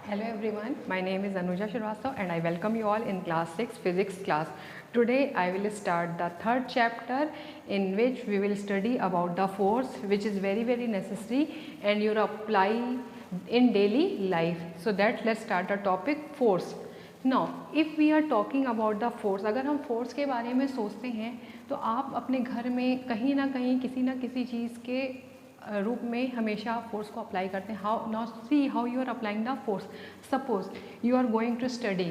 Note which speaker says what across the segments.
Speaker 1: Hello everyone, my name is Anuja Shrivastava and I welcome you all in class 6 physics class. Today I will start the third chapter in which we will study about the force which is very necessary and you apply in daily life. So that let's start the topic force. Now if we are talking about the force, अगर हम force के बारे में सोचते हैं तो आप अपने घर में कहीं ना कहीं किसी ना किसी चीज़ के रूप में हमेशा फोर्स को अप्लाई करते हैं. How now see how you are applying the force. Suppose you are going to study,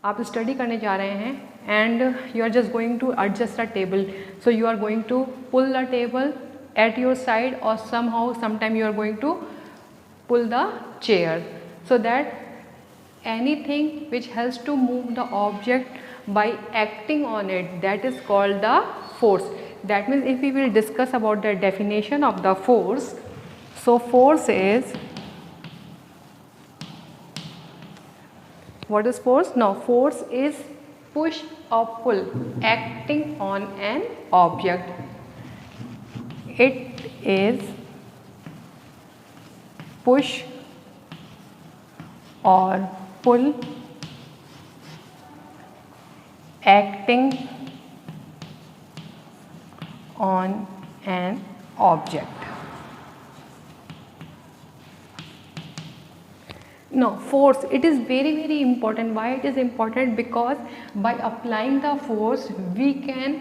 Speaker 1: आप स्टडी करने जा रहे हैं and you are just going to adjust a table. So you are going to pull the table at your side or sometime you are going to pull the chair, so that anything which helps to move the object by acting on it, that is called the force. That means if we will discuss about the definition of the force, so force is, what is force? Now force is push or pull acting on an object. It is push or pull acting on an object. Now force, it is very important. Why it is important? Because by applying the force we can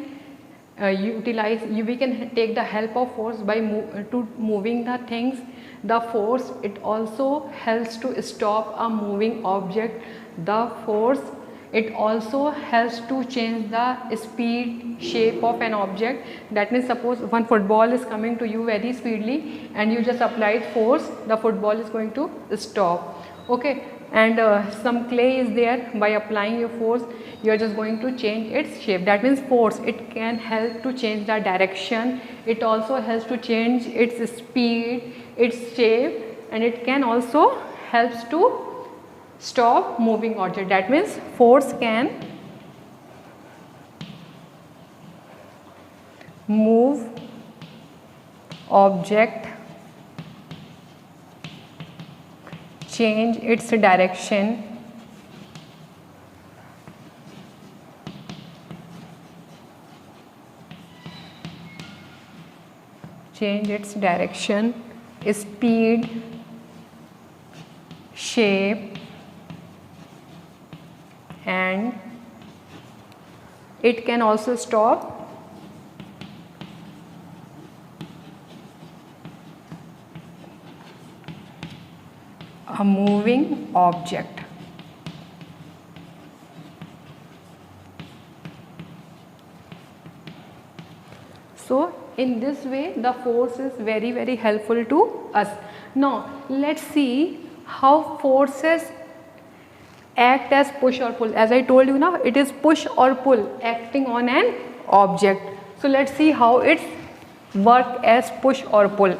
Speaker 1: we can take the help of force by moving the things. The force, it also helps to stop a moving object. The force, it also helps to change the speed, shape of an object. That means suppose one football is coming to you very speedily and you just applied force, the football is going to stop. Okay, and some clay is there, by applying your force you are just going to change its shape. That means force, it can help to change the direction, it also helps to change its speed, its shape, and it can also helps to stop moving object. That means force can move object, change its direction, speed, shape, and it can also stop a moving object. So in this way the force is very helpful to us. Now let's see how forces act as push or pull. As I told you now, it is push or pull acting on an object. So let's see how it work as push or pull.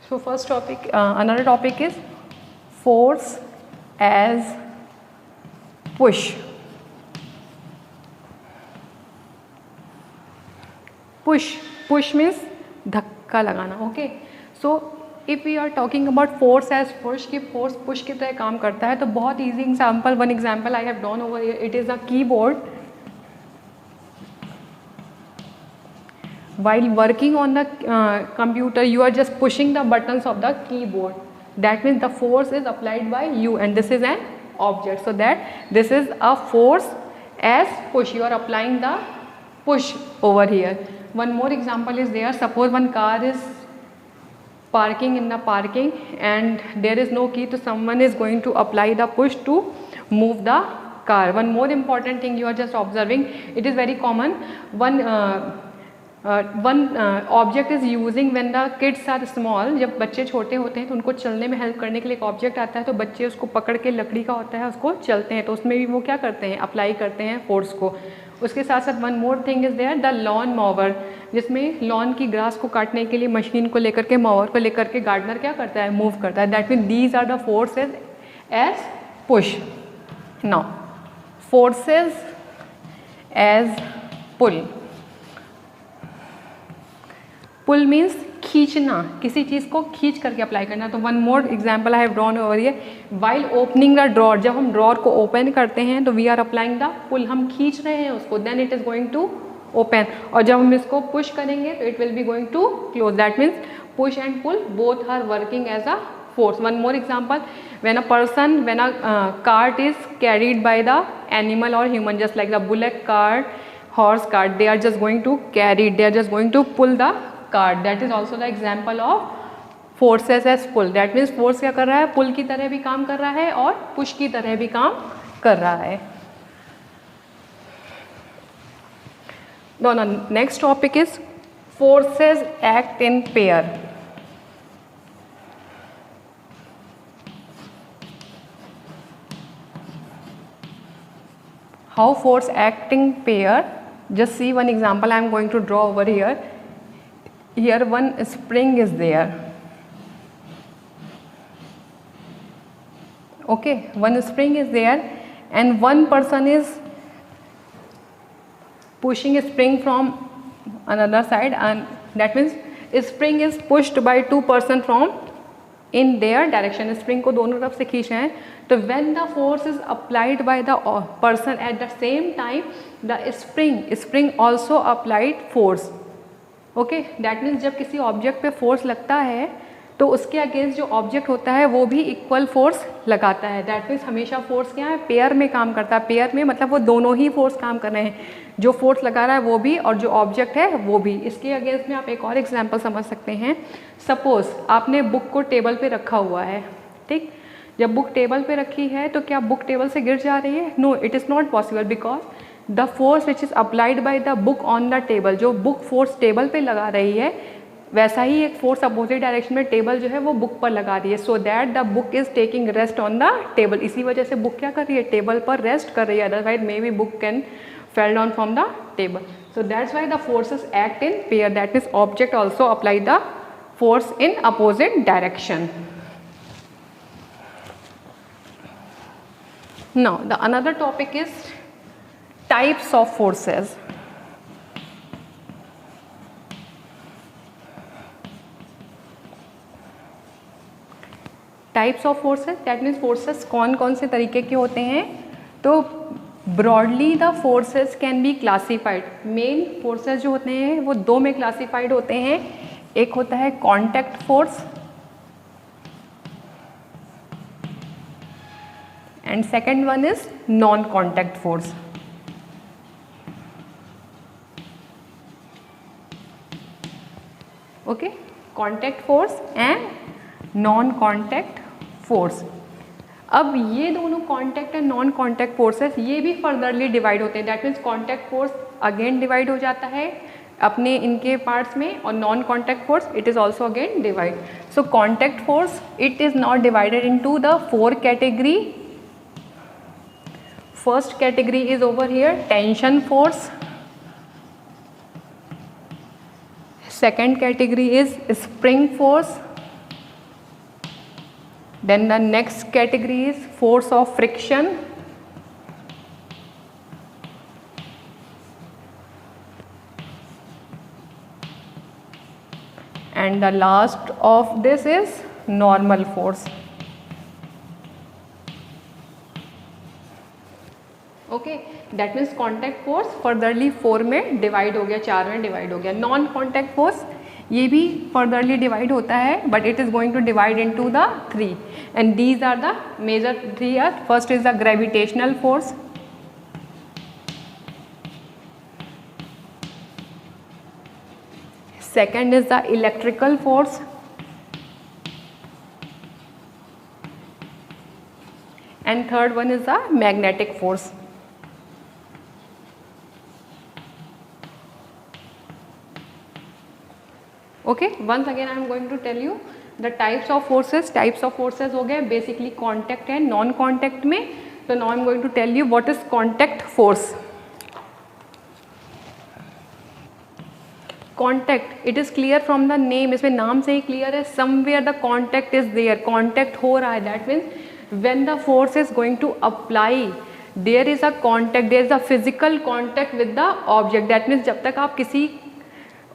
Speaker 1: So first topic, another topic is force as push. Push means धक्का लगाना. Okay, so if we are talking about force as push, कि force push की तरह काम करता है, तो बहुत easy example, one example I have drawn over here. It is a keyboard. While working on the computer, you are just pushing the buttons of the keyboard. That means the force is applied by you, and this is an object. So that this is a force as push. You are applying the push over here. One more example is there. Suppose one car is parking in the parking and there is no key, so someone is going to apply the push to move the car. One more important thing you are just observing, it is very common. One object is using when the kids are small. जब बच्चे छोटे होते हैं तो उनको चलने में help करने के लिए एक ऑब्जेक्ट आता है, तो बच्चे उसको पकड़ के, लकड़ी का होता है, उसको चलते हैं, तो उसमें भी वो क्या करते हैं, अप्लाई करते हैं फोर्स को. उसके साथ साथ one more thing is there, the lawn mower, जिसमें लॉन की ग्रास को काटने के लिए मशीन को लेकर के, मोवर को लेकर के गार्डनर क्या करता है, मूव करता है. That mean these are the forces as push. Now forces as pull. Pull means खींचना, किसी चीज़ को खींच करके अप्लाई करना। तो one more example I have drawn over here, while opening the drawer, जब हम ड्रॉर को ओपन करते हैं तो we are applying the pull, हम खींच रहे हैं उसको, then it is going to open. और जब हम इसको पुश करेंगे तो it will be going to close, that means push and pull both are working as a force. One more example, when a cart is carried by the animal or human, just like the bullock cart, horse cart, they are just going to carry it, they are just going to pull the cart. That is also the example of forces as pull. That means force क्या कर रहा है, pull की तरह भी काम कर रहा है और push की तरह भी काम कर रहा है. The next topic is forces act in pair. How force acting pair? Just see one example I am going to draw over here. Here one spring is there. Okay, one spring is there and one person is pushing a spring from another side, and that means spring is pushed by two person from in their direction. Spring को दोनों तरफ से खींच रहे हैं. तो when the force is applied by the person at the same time, the spring also applied force. Okay, that means जब किसी ऑब्जेक्ट पे फोर्स लगता है तो उसके अगेंस्ट जो ऑब्जेक्ट होता है वो भी इक्वल फोर्स लगाता है. दैट मीन्स हमेशा फोर्स क्या है, पेयर में काम करता है. पेयर में मतलब वो दोनों ही फोर्स काम कर रहे हैं, जो फोर्स लगा रहा है वो भी और जो ऑब्जेक्ट है वो भी. इसके अगेंस्ट में आप एक और एग्जांपल समझ सकते हैं. सपोज आपने बुक को टेबल पे रखा हुआ है, ठीक. जब बुक टेबल पे रखी है तो क्या बुक टेबल से गिर जा रही है? No, it is not possible, because the force which is applied by the book on the table, जो बुक फोर्स टेबल पे लगा रही है वैसा ही एक फोर्स अपोजिट डायरेक्शन में टेबल जो है वो बुक पर लगा रही है. So that the book is taking rest on the table. इसी वजह से बुक क्या कर रही है, टेबल पर रेस्ट कर रही है. Otherwise may be book can fell down from the table. So that's why the forces act in pair. That means object also apply the force in opposite direction. Now the another topic is types of forces. Types of forces, that means forces कौन कौन से तरीके के होते हैं. तो broadly the forces can be classified. main forces जो होते हैं वो दो में classified होते हैं. एक होता है contact force and second one is non contact force. Okay, contact force and non contact force. अब ये दोनों contact and non contact forces ये भी फर्दरली डिवाइड होते हैं. That means contact force again divide हो जाता है अपने इनके पार्ट्स में, और non contact force it is also again divide. So contact force it is not divided into the four category. First category is over here tension force. Second category is spring force. Then the next category is force of friction. And the last of this is normal force. Okay, that means contact force furtherly 4 में divide हो गया, 4 में divide हो गया. Non contact force ये भी furtherly divide होता है, but it is going to divide into the 3 and these are the major 3 are. First is the gravitational force. Second is the electrical force. And third one is the magnetic force. Okay, once again I am going to tell you the types of forces. Types of forces हो गए basically contact and non contact में. So now I am going to tell you what is contact force. Contact, it is clear from the name. इसमें नाम से ही क्लियर है, somewhere the contact is there, contact हो रहा है. That means when the force is going to apply there is a contact, there is a physical contact with the object. That means जब तक आप किसी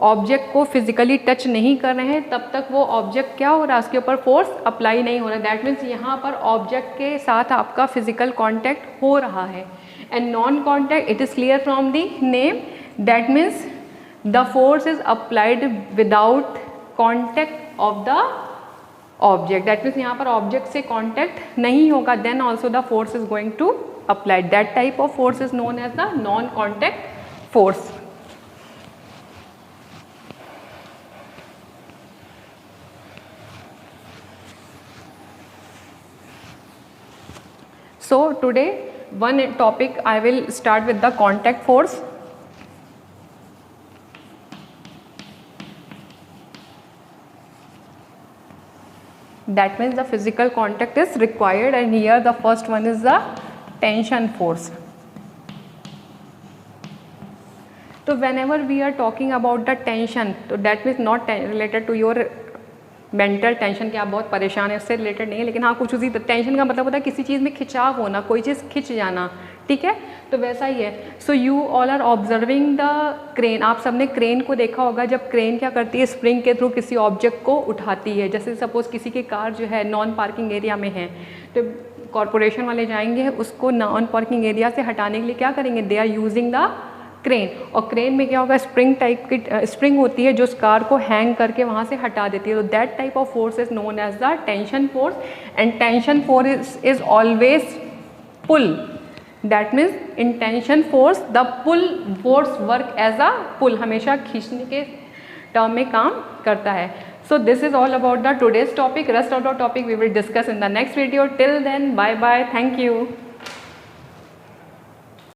Speaker 1: ऑब्जेक्ट को फिजिकली टच नहीं कर रहे हैं तब तक वो ऑब्जेक्ट क्या हो रहा है, उसके ऊपर फोर्स अप्लाई नहीं हो रहा है। दैट मीन्स यहाँ पर ऑब्जेक्ट के साथ आपका फिजिकल कॉन्टैक्ट हो रहा है। And non contact, it is clear from the name, that means the force is applied without contact of the object. That means यहाँ पर ऑब्जेक्ट से कॉन्टैक्ट नहीं होगा, then also the force is going to applied. That type of force is known as the non contact force. So today one topic I will start with the contact force. That means the physical contact is required, and here the first one is the tension force. So whenever we are talking about the tension, so that means not related to your mental tension कि आप बहुत परेशान है, उससे related नहीं है, लेकिन हाँ कुछ उसी टेंशन का मतलब होता है किसी चीज़ में खिंचाव होना, कोई चीज़ खिंच जाना, ठीक है, तो वैसा ही है। So you all are observing the crane. आप सबने क्रेन को देखा होगा, जब क्रेन क्या करती है, स्प्रिंग के थ्रू किसी ऑब्जेक्ट को उठाती है। जैसे सपोज किसी की कार जो है नॉन पार्किंग एरिया में है, तो कॉरपोरेशन वाले जाएंगे उसको नॉन पार्किंग एरिया से हटाने के लिए क्या करेंगे, they are using the crane. और क्रेन में क्या होगा, स्प्रिंग टाइप की स्प्रिंग होती है जो उस कार को हैंग करके वहाँ से हटा देती है। तो that type of force is known as the tension force, and tension force is always pull. That means in tension force the pull force work as a pull, हमेशा खींचने के टर्म में काम करता है। So this is all about the today's topic. Rest of the topic we will discuss in the next video. Till then bye bye, thank you.